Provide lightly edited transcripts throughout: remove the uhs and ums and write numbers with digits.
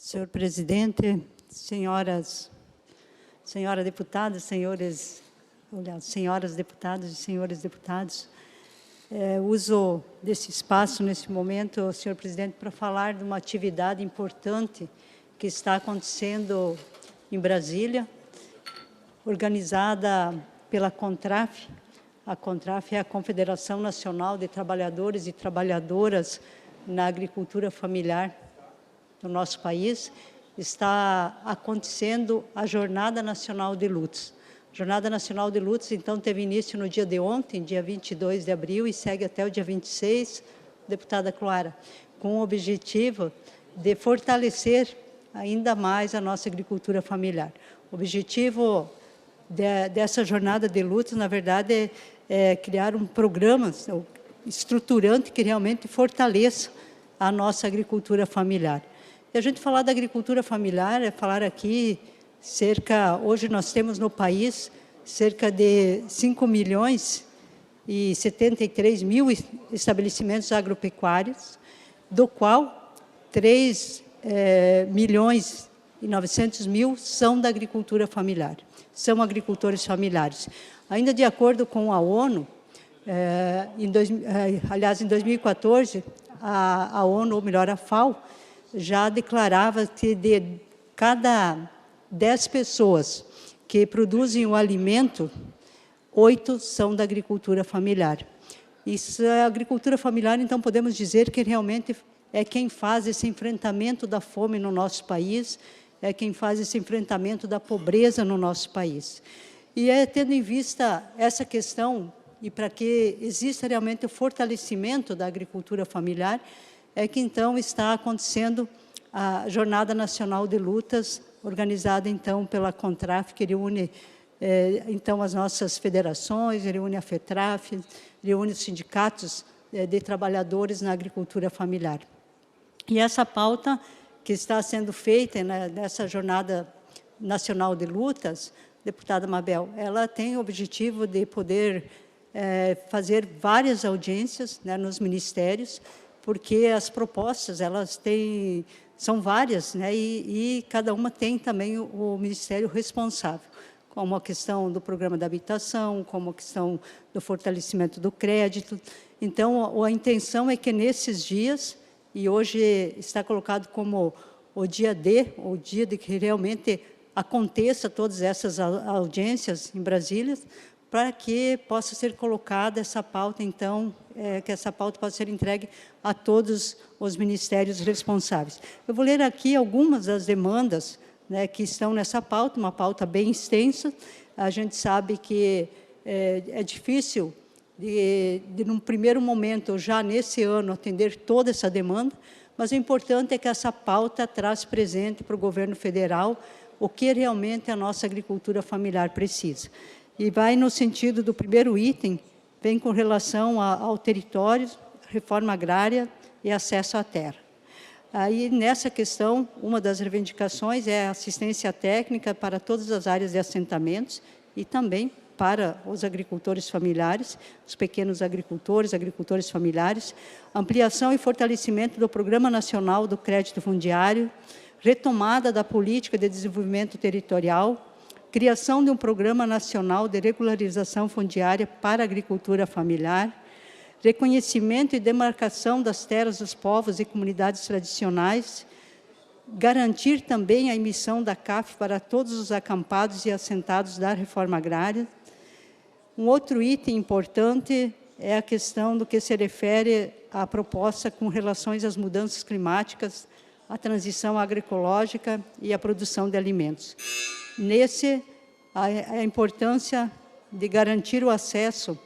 Senhor presidente, senhoras deputadas, senhoras deputadas e senhores deputados, uso desse espaço, nesse momento, senhor presidente, para falar de uma atividade importante que está acontecendo em Brasília, organizada pela CONTRAF. A CONTRAF é a Confederação Nacional de Trabalhadores e Trabalhadoras na Agricultura Familiar no nosso país. Está acontecendo a Jornada Nacional de Lutas. A Jornada Nacional de Lutas, então, teve início no dia de ontem, dia 22 de abril, e segue até o dia 26, deputada Cloara, com o objetivo de fortalecer ainda mais a nossa agricultura familiar. O objetivo dessa Jornada de Lutas, na verdade, é criar um programa estruturante que realmente fortaleça a nossa agricultura familiar. E a gente falar da agricultura familiar é falar aqui hoje nós temos no país cerca de 5 milhões e 73 mil estabelecimentos agropecuários, do qual 3 milhões e 900 mil são da agricultura familiar, são agricultores familiares. Ainda de acordo com a ONU, em 2014, a ONU, ou melhor, a FAO, já declarava que de cada 10 pessoas que produzem o alimento, 8 são da agricultura familiar. Isso é a agricultura familiar, então podemos dizer que realmente é quem faz esse enfrentamento da fome no nosso país, é quem faz esse enfrentamento da pobreza no nosso país. E tendo em vista essa questão, e para que exista realmente o fortalecimento da agricultura familiar, é que então está acontecendo a Jornada Nacional de Lutas, organizada então pela CONTRAF, que reúne então as nossas federações, reúne a FETRAF, reúne os sindicatos de trabalhadores na agricultura familiar. E essa pauta que está sendo feita nessa Jornada Nacional de Lutas, deputada Mabel, ela tem o objetivo de poder fazer várias audiências nos ministérios, porque as propostas são várias, e cada uma tem também o ministério responsável, como a questão do programa da habitação, como a questão do fortalecimento do crédito. Então, a intenção é que nesses dias, e hoje está colocado como o dia de que realmente aconteça todas essas audiências em Brasília, para que possa ser colocada essa pauta, então, que essa pauta possa ser entregue a todos os ministérios responsáveis. Eu vou ler aqui algumas das demandas que estão nessa pauta, uma pauta bem extensa. A gente sabe que é difícil, num primeiro momento, já nesse ano, atender toda essa demanda, mas o importante é que essa pauta traz presente para o governo federal o que realmente a nossa agricultura familiar precisa. E vai no sentido do primeiro item, vem com relação ao território, reforma agrária e acesso à terra. Aí, nessa questão, uma das reivindicações é a assistência técnica para todas as áreas de assentamentos e também para os agricultores familiares, os pequenos agricultores familiares, ampliação e fortalecimento do Programa Nacional do Crédito Fundiário, retomada da política de desenvolvimento territorial, criação de um Programa Nacional de Regularização Fundiária para a Agricultura Familiar, reconhecimento e demarcação das terras dos povos e comunidades tradicionais, garantir também a emissão da CAF para todos os acampados e assentados da reforma agrária. Um outro item importante é a questão do que se refere à proposta com relações às mudanças climáticas, à transição agroecológica e à produção de alimentos. A importância de garantir o acesso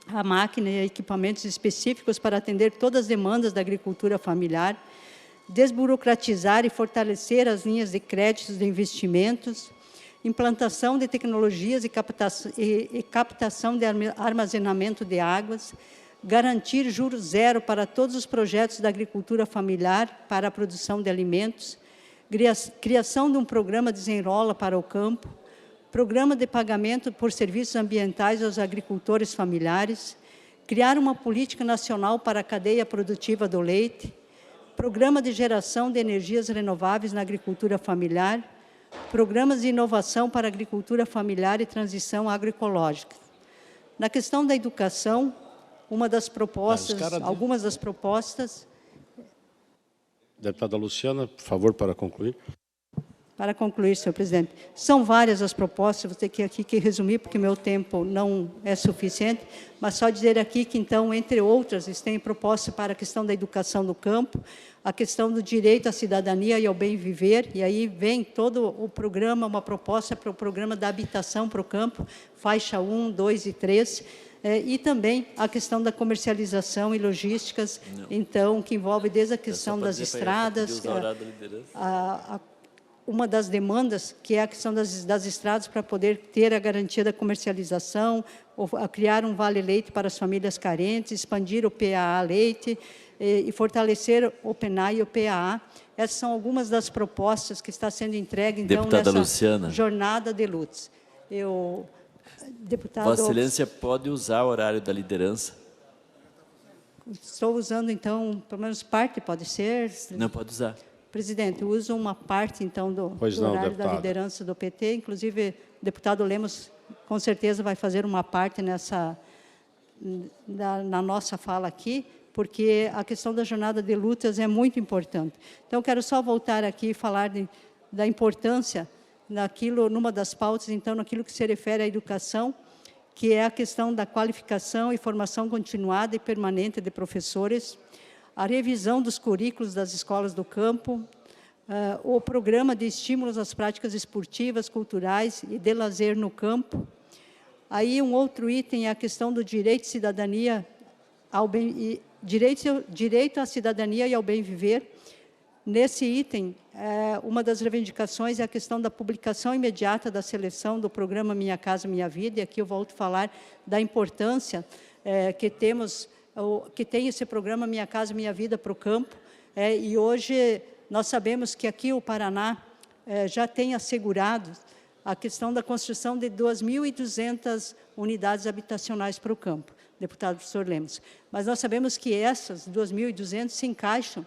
a máquinas e equipamentos específicos para atender todas as demandas da agricultura familiar, desburocratizar e fortalecer as linhas de créditos de investimentos, implantação de tecnologias e captação de armazenamento de águas, garantir juros zero para todos os projetos da agricultura familiar para a produção de alimentos, criação de um programa Desenrola para o campo, programa de pagamento por serviços ambientais aos agricultores familiares, criar uma política nacional para a cadeia produtiva do leite, Programa de Geração de Energias Renováveis na Agricultura Familiar, Programas de Inovação para a Agricultura Familiar e Transição Agroecológica. Na questão da educação, uma das propostas, algumas das propostas... Deputada Luciana, por favor, para concluir. Para concluir, senhor presidente, são várias as propostas, vou ter aqui que resumir, porque meu tempo não é suficiente, mas só dizer aqui que, então, entre outras, eles têm proposta para a questão da educação no campo, a questão do direito à cidadania e ao bem viver, e aí vem todo o programa, uma proposta para o programa da habitação para o campo, faixa 1, 2 e 3, e também a questão da comercialização e logísticas, então, que envolve desde a questão das estradas, uma das demandas, que é a questão das estradas, para poder ter a garantia da comercialização, ou criar um vale-leite para as famílias carentes, expandir o PAA leite e fortalecer o PENAI e o PAA. Essas são algumas das propostas que está sendo entregue, então, Deputada nessa Luciana. jornada de lutas. Deputado... Vossa Excelência pode usar o horário da liderança? Estou usando, então, pelo menos parte, pode ser? Não pode usar. Presidente, eu uso uma parte, então, do horário da liderança do PT. Inclusive, o deputado Lemos, com certeza, vai fazer uma parte na nossa fala aqui, porque a questão da jornada de lutas é muito importante. Então, quero só voltar aqui e falar da importância numa das pautas, então, naquilo que se refere à educação, que é a questão da qualificação e formação continuada e permanente de professores, a revisão dos currículos das escolas do campo, o programa de estímulos às práticas esportivas, culturais e de lazer no campo. Aí, um outro item é a questão do direito de cidadania direito à cidadania e ao bem viver. Nesse item, uma das reivindicações é a questão da publicação imediata da seleção do programa Minha Casa Minha Vida, e aqui eu volto a falar da importância que tem esse programa Minha Casa Minha Vida para o campo, e hoje nós sabemos que aqui o Paraná já tem assegurado a questão da construção de 2.200 unidades habitacionais para o campo, deputado professor Lemos. Mas nós sabemos que essas 2.200 se encaixam,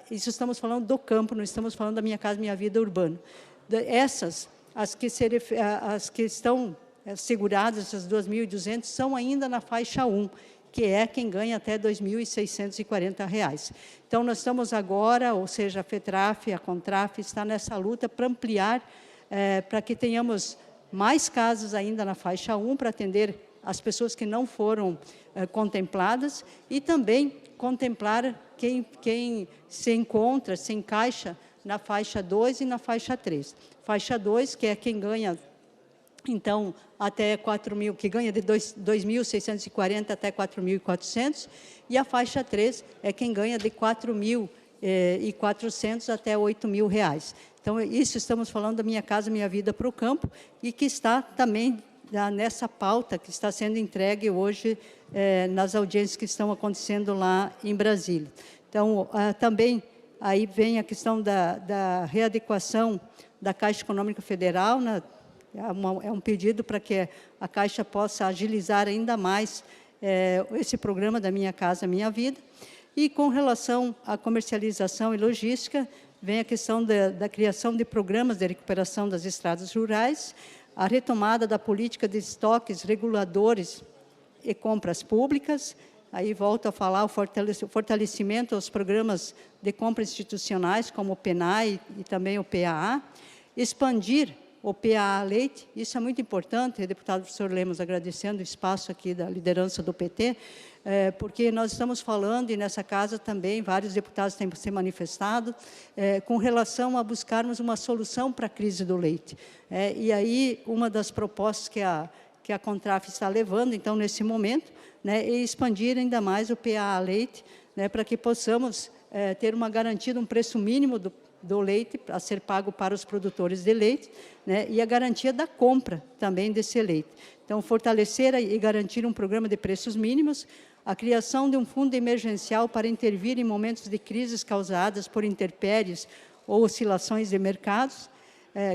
isso estamos falando do campo, não estamos falando da Minha Casa Minha Vida urbano. Essas, as que estão asseguradas, essas 2.200, são ainda na faixa 1, que é quem ganha até R$ 2.640. Então, nós estamos agora, ou seja, a FETRAF, a CONTRAF, está nessa luta para ampliar, para que tenhamos mais casos ainda na faixa 1, para atender as pessoas que não foram contempladas, e também contemplar quem se encaixa na faixa 2 e na faixa 3. Faixa 2, que é quem ganha, então, até 4.000, que ganha de 2.640 até 4.400, e a faixa 3 é quem ganha de 4.400 até R$ 8.000. Então, isso estamos falando da Minha Casa Minha Vida para o campo, e que está também nessa pauta que está sendo entregue hoje nas audiências que estão acontecendo lá em Brasília. Então, também aí vem a questão da readequação da Caixa Econômica Federal, é um pedido para que a Caixa possa agilizar ainda mais esse programa da Minha Casa Minha Vida. E com relação à comercialização e logística, vem a questão da criação de programas de recuperação das estradas rurais, a retomada da política de estoques reguladores e compras públicas. Aí volto a falar o fortalecimento aos programas de compras institucionais, como o PENAI e também o PAA, expandir o PAA Leite, isso é muito importante, deputado professor Lemos, agradecendo o espaço aqui da liderança do PT, porque nós estamos falando, e nessa casa também, vários deputados têm se manifestado, com relação a buscarmos uma solução para a crise do leite. E aí, uma das propostas que a CONTRAF está levando, então, nesse momento, é expandir ainda mais o PAA Leite, para que possamos ter uma garantia de um preço mínimo do leite a ser pago para os produtores de leite, e a garantia da compra também desse leite. Então, fortalecer e garantir um programa de preços mínimos, a criação de um fundo emergencial para intervir em momentos de crises causadas por intempéries ou oscilações de mercados,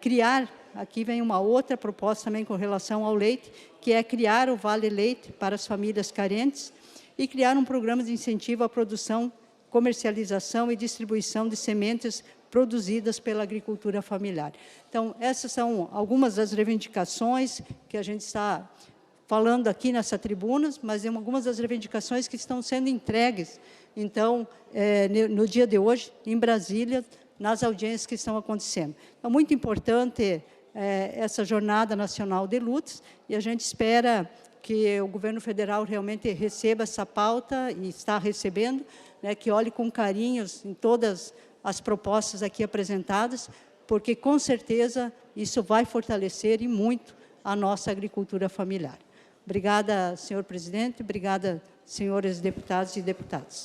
criar, aqui vem uma outra proposta também com relação ao leite, que é criar o Vale Leite para as famílias carentes e criar um programa de incentivo à produção comercialização e distribuição de sementes produzidas pela agricultura familiar. Então, essas são algumas das reivindicações que a gente está falando aqui nessa tribuna, mas algumas das reivindicações que estão sendo entregues, então, no dia de hoje, em Brasília, nas audiências que estão acontecendo. Então, muito importante essa Jornada Nacional de Lutas, e a gente espera que o governo federal realmente receba essa pauta, e está recebendo, né, que olhe com carinhos em todas as propostas aqui apresentadas, porque, com certeza, isso vai fortalecer e muito a nossa agricultura familiar. Obrigada, senhor presidente, obrigada, senhores deputados e deputadas.